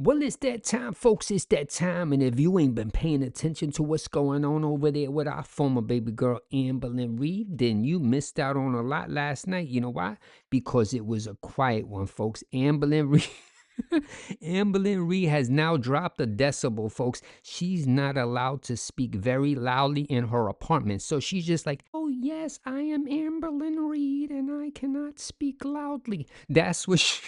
Well, it's that time, folks. It's that time. And if you ain't been paying attention to what's going on over there with our former baby girl, Amberlynn Reid, then you missed out on a lot last night. You know why? Because it was a quiet one, folks. Amberlynn Reid. Amberlynn Reid has now dropped a decibel, folks. She's not allowed to speak very loudly in her apartment. So she's just like, oh, yes, I am Amberlynn Reid and I cannot speak loudly. That's what she.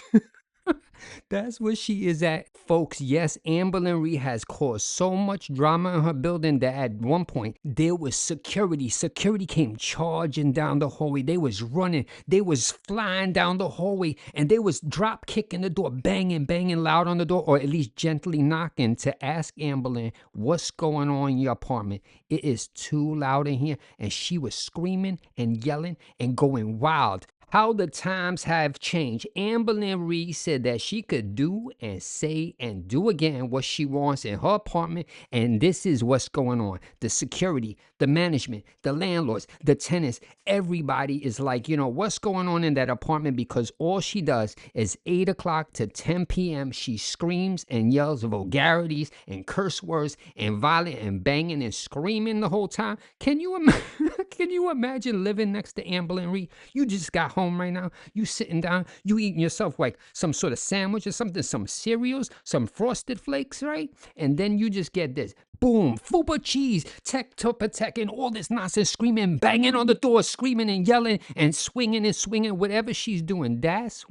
That's where she is at, folks. Yes, Amberlynn Reid has caused so much drama in her building that at one point there was security. Security came charging down the hallway. They was running. They was flying down the hallway, and they was drop kicking the door, banging, banging loud on the door, or at least gently knocking to ask Amberlynn what's going on in your apartment. It is too loud in here, and she was screaming and yelling and going wild. How the times have changed. Amberlynn Reid said that she could do and say and do again what she wants in her apartment, and this is what's going on. The security, the management, the landlords, the tenants, everybody is like, what's going on in that apartment? Because all she does is 8 o'clock to 10 p.m. She screams and yells vulgarities and curse words and violent and banging and screaming the whole time. Can you imagine living next to Amberlynn Reid? You just got home right now, you sitting down, you eating yourself like some sort of sandwich or something, some cereals, some Frosted Flakes, right? And then you just get this, boom, fupa cheese, tech to protect, and all this nonsense, screaming, banging on the door, screaming and yelling and swinging, whatever she's doing. That's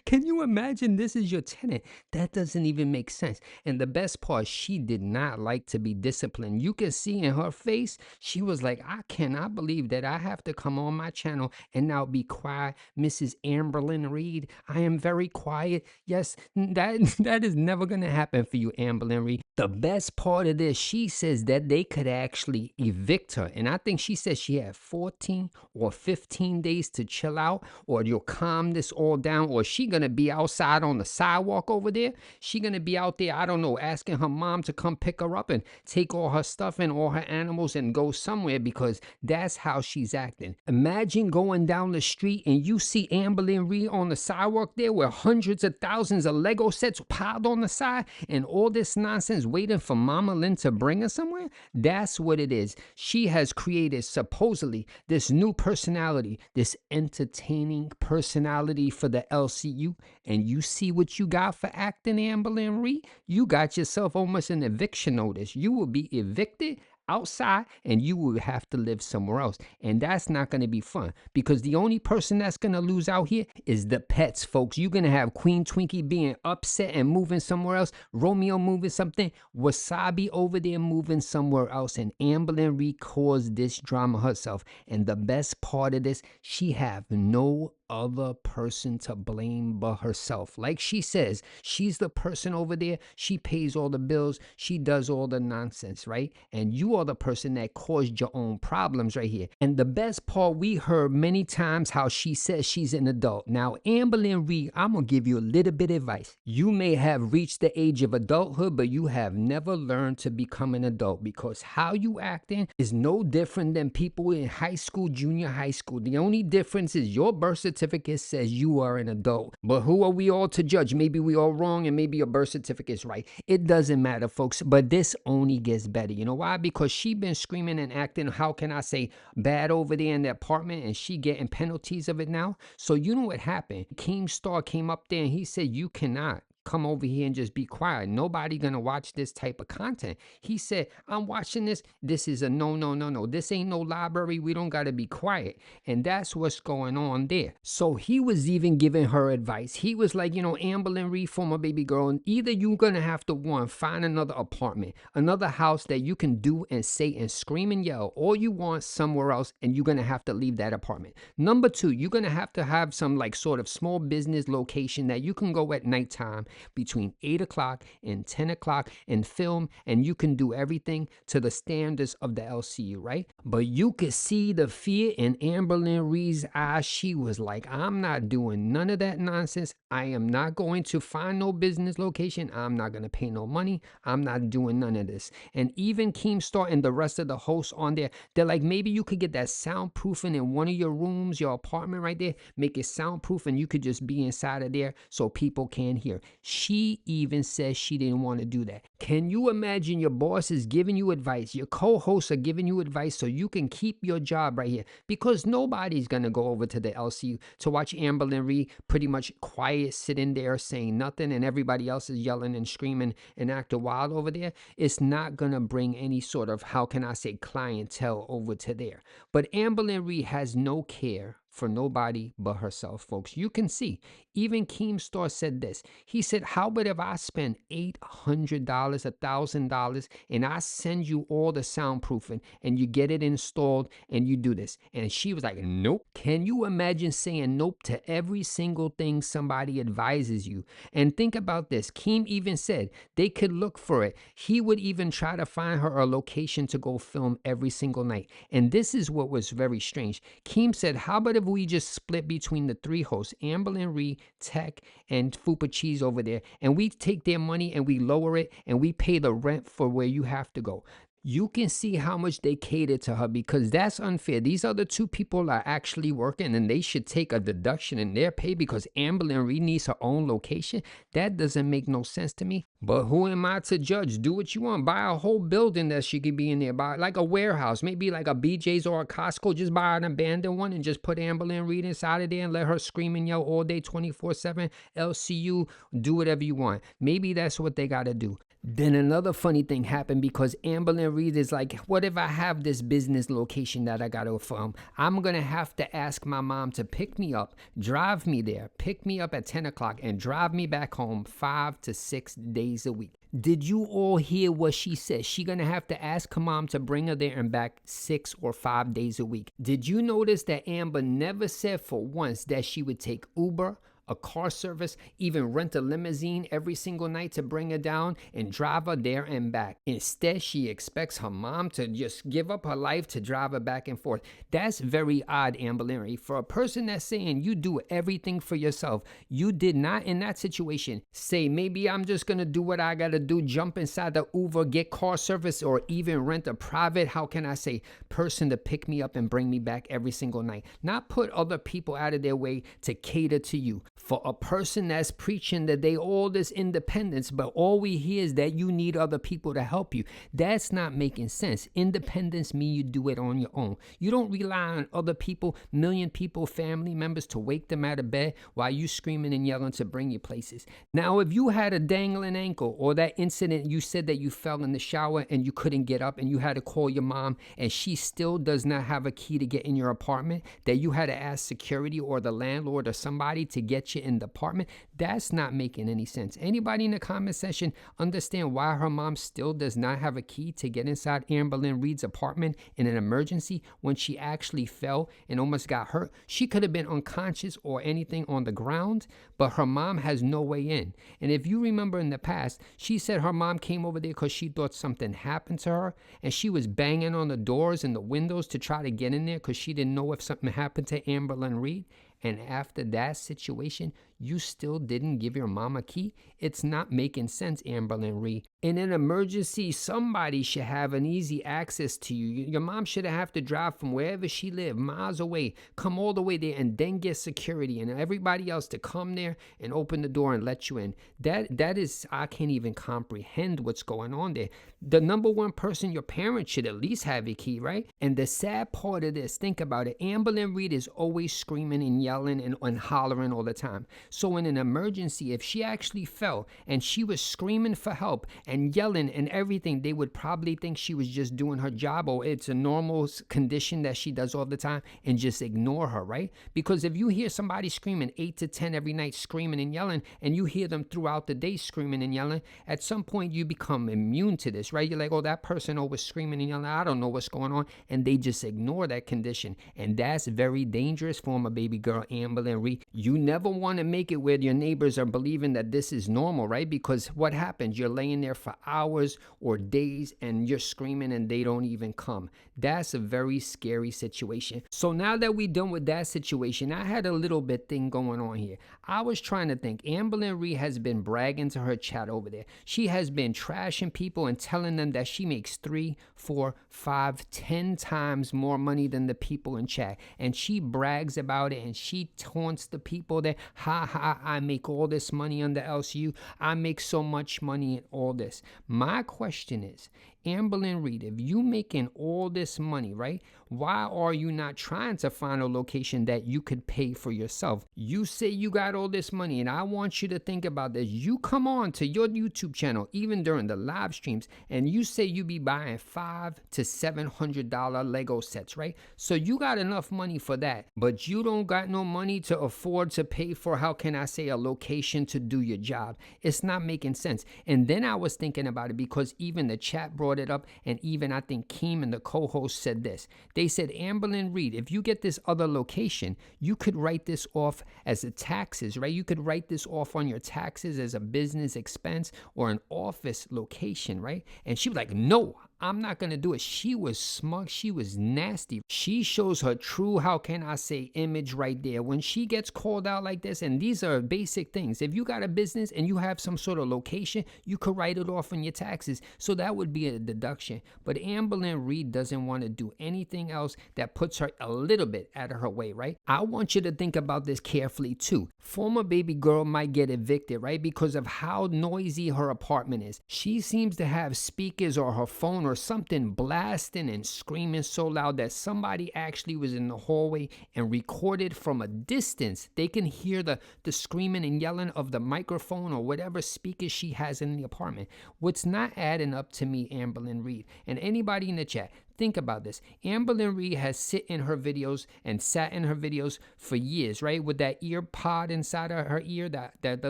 can you imagine this is your tenant? That doesn't even make sense. And the best part, she did not like to be disciplined. You can see in her face, she was like, I cannot believe that I have to come on my channel and now be quiet. Mrs. Amberlynn Reid, I am very quiet. Yes, that is never going to happen for you, Amberlynn Reid. The best part of this, she says that they could actually evict her. And I think she said she had 14 or 15 days to chill out, or you'll calm this all down, or she gonna be outside on the sidewalk over there. She gonna be out there, I don't know, asking her mom to come pick her up and take all her stuff and all her animals and go somewhere, because that's how she's acting. Imagine going down the street and you see Amberlynn Reid on the sidewalk there with hundreds of thousands of Lego sets piled on the side and all this nonsense waiting for Mama Lynn to bring her somewhere. That's what it is. She has created supposedly this new personality, this entertaining personality for the LCU, and you see what you got for acting, Amberlynn Reid? You got yourself almost an eviction notice. You will be evicted outside and you will have to live somewhere else, and that's not going to be fun, because the only person that's going to lose out here is the pets, folks. You're going to have Queen Twinkie being upset and moving somewhere else, Romeo moving something, Wasabi over there moving somewhere else, and Amberlynn Reid caused this drama herself. And the best part of this, she have no other person to blame but herself. Like she says, she's the person over there. She pays all the bills. She does all the nonsense, right? And you are the person that caused your own problems right here. And the best part, we heard many times how she says she's an adult. Now, Amberlynn Reid, I'm gonna give you a little bit of advice. You may have reached the age of adulthood, but you have never learned to become an adult, because how you acting is no different than people in high school, junior high school. The only difference is your birth certificate says you are an adult. But who are we all to judge? Maybe we all wrong and maybe your birth certificate is right. It doesn't matter, folks. But this only gets better. You know why? Because she been screaming and acting, how can I say, bad over there in the apartment, and she getting penalties of it now. So you know what happened? Keemstar came up there and he said, you cannot come over here and just be quiet. Nobody gonna watch this type of content. He said, I'm watching this. This is a no. This ain't no library. We don't gotta be quiet. And that's what's going on there. So he was even giving her advice. He was like, Amberlynn Reid, former baby girl, either you're gonna have to, one, find another apartment, another house that you can do and say and scream and yell all you want somewhere else, and you're gonna have to leave that apartment. Number two, you're gonna have to have some like sort of small business location that you can go at nighttime between 8 o'clock and 10 o'clock and film, and you can do everything to the standards of the LCU, right? But you could see the fear in Amberlynn Reid's eyes. She was like, I'm not doing none of that nonsense. I am not going to find no business location. I'm not going to pay no money. I'm not doing none of this. And even Keemstar and the rest of the hosts on there, they're like, maybe you could get that soundproofing in one of your rooms, your apartment right there, make it soundproof, and you could just be inside of there so people can't hear. She even says she didn't want to do that. Can you imagine your boss is giving you advice, your co-hosts are giving you advice so you can keep your job right here? Because nobody's going to go over to the LCU to watch Amberlynn Reid pretty much quiet, sitting there saying nothing, and everybody else is yelling and screaming and acting wild over there. It's not going to bring any sort of, how can I say, clientele over to there. But Amberlynn Reid has no care for nobody but herself, folks. You can see, even Keemstar said this. He said, how about if I spend $800, $1,000, and I send you all the soundproofing and you get it installed and you do this? And she was like, nope. Can you imagine saying nope to every single thing somebody advises you? And think about this. Keem even said they could look for it. He would even try to find her a location to go film every single night. And this is what was very strange. Keem said, how about if we just split between the three hosts, Amberlynn Reid, Tech, and Fupa Cheese over there, and we take their money and we lower it and we pay the rent for where you have to go? You can see how much they cater to her, because that's unfair. These other two people are actually working and they should take a deduction in their pay because Amberlynn Reid needs her own location. That doesn't make no sense to me. But who am I to judge? Do what you want. Buy a whole building that she could be in there. Buy like a warehouse, maybe like a BJ's or a Costco. Just buy an abandoned one and just put Amberlynn Reid inside of there and let her scream and yell all day 24/7. LCU, do whatever you want. Maybe that's what they got to do. Then another funny thing happened, because Amberlynn Reid is like, what if I have this business location that I got to film? I'm going to have to ask my mom to pick me up, drive me there, pick me up at 10 o'clock, and drive me back home 5 to 6 days a week. Did you all hear what she said? She going to have to ask her mom to bring her there and back 6 or 5 days a week. Did you notice that Amber never said for once that she would take Uber, a car service, even rent a limousine every single night to bring her down and drive her there and back? Instead, she expects her mom to just give up her life to drive her back and forth. That's very odd, Amberlynn Reid. For a person that's saying you do everything for yourself, you did not in that situation say, maybe I'm just going to do what I got to do, jump inside the Uber, get car service, or even rent a private, how can I say, person to pick me up and bring me back every single night. Not put other people out of their way to cater to you. For a person that's preaching that they all this independence, but all we hear is that you need other people to help you, that's not making sense. Independence means you do it on your own. You don't rely on other people, million people, family members, to wake them out of bed while you screaming and yelling to bring you places. Now, if you had a dangling ankle, or that incident you said that you fell in the shower and you couldn't get up and you had to call your mom and she still does not have a key to get in your apartment, that you had to ask security or the landlord or somebody to get you in the apartment, that's not making any sense. Anybody in the comment section understand why her mom still does not have a key to get inside Amberlynn Reid's apartment in an emergency when she actually fell and almost got hurt? She could have been unconscious or anything on the ground, but her mom has no way in. And if you remember in the past, she said her mom came over there because she thought something happened to her, and she was banging on the doors and the windows to try to get in there because she didn't know if something happened to Amberlynn Reid. And after that situation, you still didn't give your mom a key? It's not making sense, Amberlynn Reid. In an emergency, somebody should have an easy access to you. Your mom shouldn't have to drive from wherever she lived, miles away, come all the way there, and then get security and everybody else to come there and open the door and let you in. That is, I can't even comprehend what's going on there. The number one person, your parents, should at least have a key, right? And the sad part of this, think about it, Amberlynn Reid is always screaming and yelling and hollering all the time. So in an emergency, if she actually fell and she was screaming for help and yelling and everything, they would probably think she was just doing her job, or it's a normal condition that she does all the time, and just ignore her, right? Because if you hear somebody screaming 8 to 10 every night, screaming and yelling, and you hear them throughout the day screaming and yelling, at some point you become immune to this, right? You're like, oh, that person always screaming and yelling, I don't know what's going on, and they just ignore that condition. And that's very dangerous for my baby girl, Amberlynn Reid. You never want to make it where your neighbors are believing that this is normal, right? Because what happens? You're laying there for hours or days and you're screaming and they don't even come. That's a very scary situation. So now that we're done with that situation, I had a little bit thing going on here. I was trying to think. Amberlynn Reid has been bragging to her chat over there. She has been trashing people and telling them that she makes 3, 4, 5, 10 times more money than the people in chat. And she brags about it and she taunts the people that, ha ha ha, I make all this money under LCU. I make so much money in all this. My question is, Amberlynn Reid, if you making all this money, right? Why are you not trying to find a location that you could pay for yourself? You say you got all this money, and I want you to think about this. You come on to your YouTube channel, even during the live streams, and you say you be buying $500 to $700 Lego sets, right? So you got enough money for that, but you don't got no money to afford to pay for, how can I say, a location to do your job. It's not making sense. And then I was thinking about it because even the chat brought it up, and even I think Keem and the co-host said this. They said, Amberlynn Reid, if you get this other location, you could write this off as a taxes, right? You could write this off on your taxes as a business expense or an office location, right? And she was like, no, I'm not going to do it. She was smug. She was nasty. She shows her true, how can I say, image right there. When she gets called out like this, and these are basic things. If you got a business and you have some sort of location, you could write it off on your taxes. So that would be a deduction. But Amberlynn Reid doesn't want to do anything else that puts her a little bit out of her way, right? I want you to think about this carefully too. Former baby girl might get evicted, right? Because of how noisy her apartment is. She seems to have speakers or her phone or something blasting and screaming so loud that somebody actually was in the hallway and recorded from a distance. They can hear the screaming and yelling of the microphone or whatever speakers she has in the apartment. What's not adding up to me, Amberlynn Reid, and anybody in the chat, think about this. Amberlynn Reid has sit in her videos and sat in her videos for years, right? With that ear pod inside of her ear, the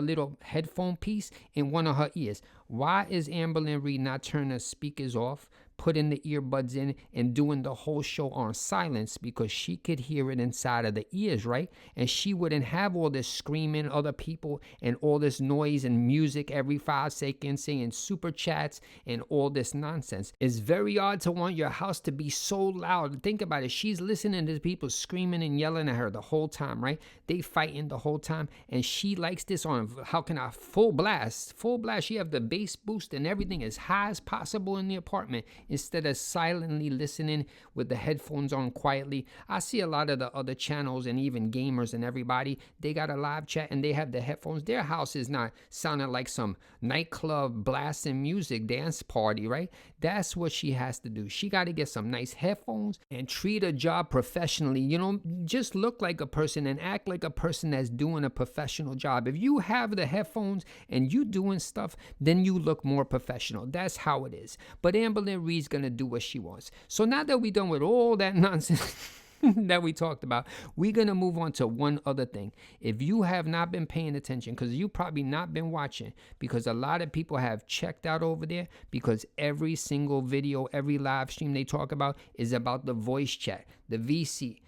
little headphone piece in one of her ears. Why is Amberlynn Reid not turning the speakers off, putting the earbuds in, and doing the whole show on silence? Because she could hear it inside of the ears, right? And she wouldn't have all this screaming, other people, and all this noise and music every 5 seconds, saying super chats and all this nonsense. It's very odd to want your house to be so loud. Think about it. She's listening to people screaming and yelling at her the whole time, right? They fighting the whole time, and she likes this on, how can I, full blast. She have the bass boost and everything as high as possible in the apartment, instead of silently listening with the headphones on quietly. I see a lot of the other channels and even gamers and everybody, they got a live chat and they have the headphones. Their house is not sounding like some nightclub blasting music dance party, right? That's what she has to do. She got to get some nice headphones and treat a job professionally. You know, just look like a person and act like a person that's doing a professional job. If you have the headphones and you doing stuff, then you look more professional. That's how it is. But Amberlynn Reid's gonna do what she wants. So now that we're done with all that nonsense that we talked about, we're gonna move on to one other thing. If you have not been paying attention, because you probably not been watching, because a lot of people have checked out over there, because every single video, every live stream they talk about is about the voice chat, the VC,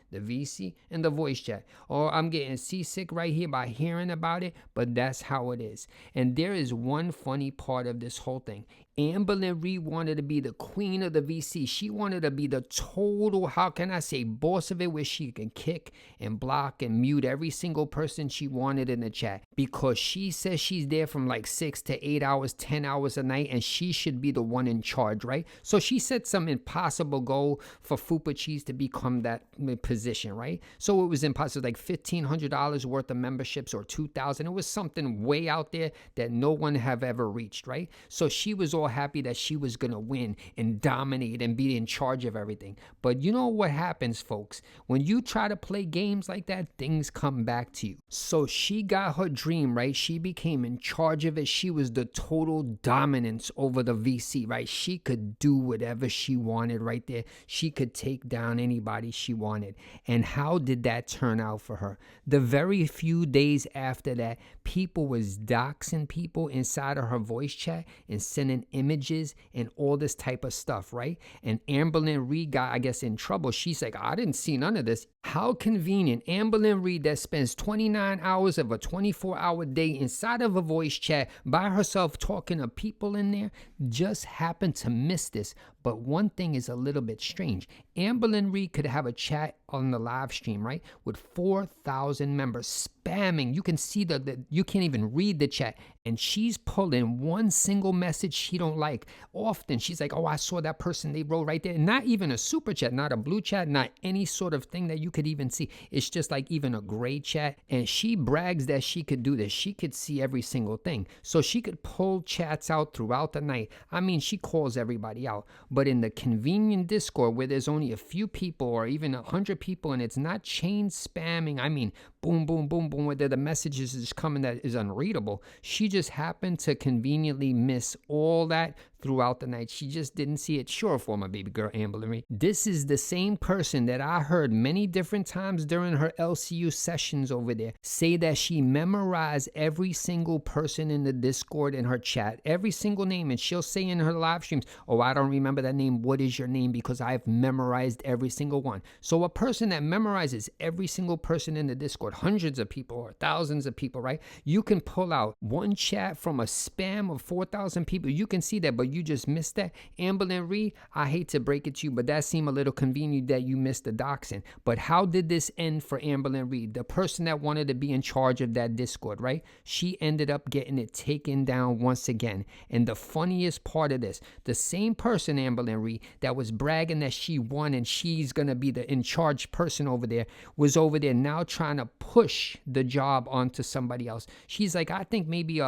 and the voice chat. Or I'm getting seasick right here by hearing about it, but that's how it is. And there is one funny part of this whole thing. Amberlynn Reid wanted to be the queen of the VC. She wanted to be the total, how can I say, boss of it, where she can kick and block and mute every single person she wanted in the chat, because she says she's there from like 6 to 8 hours, 10 hours a night, and she should be the one in charge, right? So she set some impossible goal for Fupa Cheese to become that position, right? So it was impossible, like $1,500 worth of memberships or $2,000. It was something way out there that no one have ever reached, right? So she was all happy that she was gonna win and dominate and be in charge of everything. But you know what happens, folks? When you try to play games like that, things come back to you. So she got her dream, right? She became in charge of it. She was the total dominance over the VC, right? She could do whatever she wanted right there. She could take down anybody she wanted. And how did that turn out for her? The very few days after that, people was doxing people inside of her voice chat and sending images and all this type of stuff, right? And Amberlynn Reid got, I guess, in trouble. She's like, I didn't see none of this. How convenient. Amberlynn Reid, that spends 29 hours of a 24-hour day inside of a voice chat by herself talking to people in there, just happened to miss this. But one thing is a little bit strange. Amberlynn Reid could have a chat on the live stream, right, with 4,000 members spamming. You can see you can't even read the chat. and she's pulling one single message she don't like. Often she's like, oh, I saw that person, they wrote right there. Not even a super chat, not a blue chat, not any sort of thing that you could even see. It's just like even a gray chat. And she brags that she could do this. She could see every single thing. So she could pull chats out throughout the night. I mean, she calls everybody out. But in the convenient Discord where there's only a few people or even 100 people and it's not chain spamming, I mean, boom, boom, boom, boom, where the messages is coming that is unreadable. She just happened to conveniently miss all that throughout the night. She just didn't see it. Sure, former baby girl Amberlynn Reid. This is the same person that I heard many different times during her LCU sessions over there say that she memorized every single person in the Discord in her chat, every single name, and she'll say in her live streams, oh, I don't remember that name. What is your name? Because I've memorized every single one. So a person that memorizes every single person in the Discord, hundreds of people or thousands of people, right? You can pull out one chat from a spam of 4,000 people. You can see that, but you just missed that. Amberlynn Reid, I hate to break it to you, but that seemed a little convenient that you missed the doxing. But how did this end for Amberlynn Reid? The person that wanted to be in charge of that Discord, right? She ended up getting it taken down once again. And the funniest part of this, the same person, Amberlynn Reid, that was bragging that she won and she's going to be the in charge person over there, was over there now trying to push the job onto somebody else. She's like, I think maybe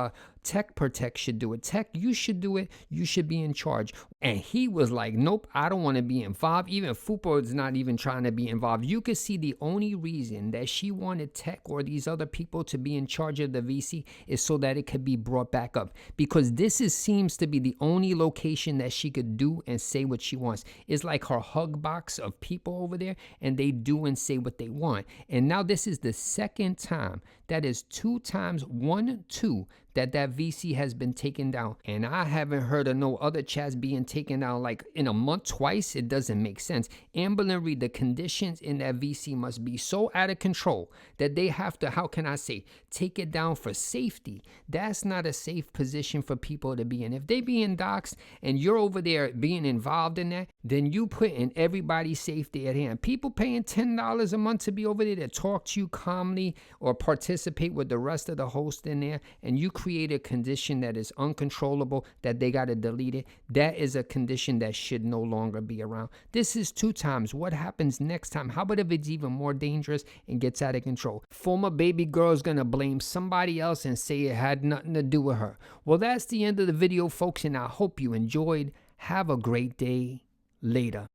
Tech Protect should do it. Tech, you should do it. You should be in charge. And he was like, nope, I don't want to be involved. Even Fupo is not even trying to be involved. You could see the only reason that she wanted Tech or these other people to be in charge of the VC is so that it could be brought back up. Because this seems to be the only location that she could do and say what she wants. It's like her hug box of people over there, and they do and say what they want. And now this is the second time. That is 2 times, 1, 2, that VC has been taken down. And I haven't heard of no other chats being taken down like in a month twice. It doesn't make sense. Amberlynn Reid, the conditions in that VC must be so out of control that they have to, how can I say, take it down for safety. That's not a safe position for people to be in. If they being doxxed and you're over there being involved in that, then you put in everybody's safety at hand. People paying $10 a month to be over there to talk to you calmly or participate with the rest of the hosts in there, and you create a condition that is uncontrollable, that they got to delete it. That is a condition that should no longer be around. This is 2 times. What happens next time? How about if it's even more dangerous and gets out of control? Former baby girl is going to blame somebody else and say it had nothing to do with her. Well, that's the end of the video, folks, and I hope you enjoyed. Have a great day. Later.